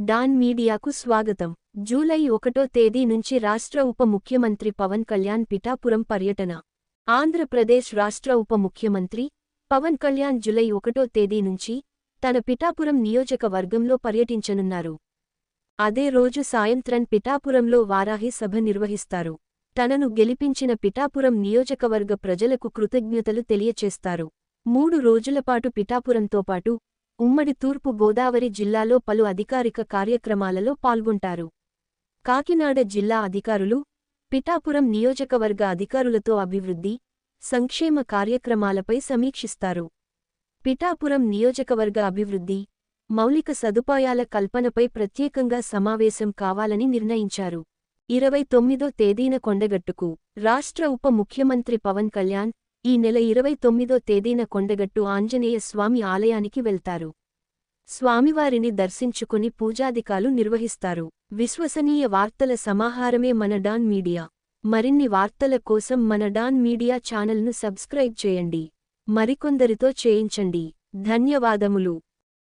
Don మీడియాకు స్వాగతం. July 1వ తేదీ నుంచి రాష్ట్ర ఉప ముఖ్యమంత్రి పవన్ కళ్యాణ్ పిఠాపురం పర్యటన. ఆంధ్రప్రదేశ్ రాష్ట్ర ఉప ముఖ్యమంత్రి పవన్ కళ్యాణ్ జూలై 1వ తేదీ నుంచి తన పిఠాపురం నియోజకవర్గంలో పర్యటించనున్నారు. అదే రోజు సాయంత్రం పిఠాపురంలో వారాహి సభ నిర్వహిస్తారు. తనను గెలిపించిన పిఠాపురం నియోజకవర్గ ప్రజలకు కృతజ్ఞతలు తెలియచేస్తారు. 3 రోజులపాటు పిఠాపురంతో పాటు ఉమ్మడి తూర్పు గోదావరి జిల్లాలో పలు అధికారిక కార్యక్రమాలలో పాల్గొంటారు. కాకినాడ జిల్లా అధికారులు, పిఠాపురం నియోజకవర్గ అధికారులతో అభివృద్ధి, సంక్షేమ కార్యక్రమాలపై సమీక్షిస్తారు. పిఠాపురం నియోజకవర్గ అభివృద్ధి, మౌలిక సదుపాయాల కల్పనపై ప్రత్యేకంగా సమావేశం కావాలని నిర్ణయించారు. 29వ తేదీన కొండగట్టుకు రాష్ట్ర ఉప ముఖ్యమంత్రి పవన్ కళ్యాణ్ ఈ నెల 29వ తేదీన కొండగట్టు ఆంజనేయ స్వామి ఆలయానికి వెళ్తారు. స్వామివారిని దర్శించుకుని పూజాధికాలు నిర్వహిస్తారు. విశ్వసనీయ వార్తల సమాహారమే మన డాన్ మీడియా. మరిన్ని వార్తల కోసం మన డాన్ మీడియా ఛానల్ను సబ్స్క్రైబ్ చేయండి. మరికొందరితో చేయించండి. ధన్యవాదములు.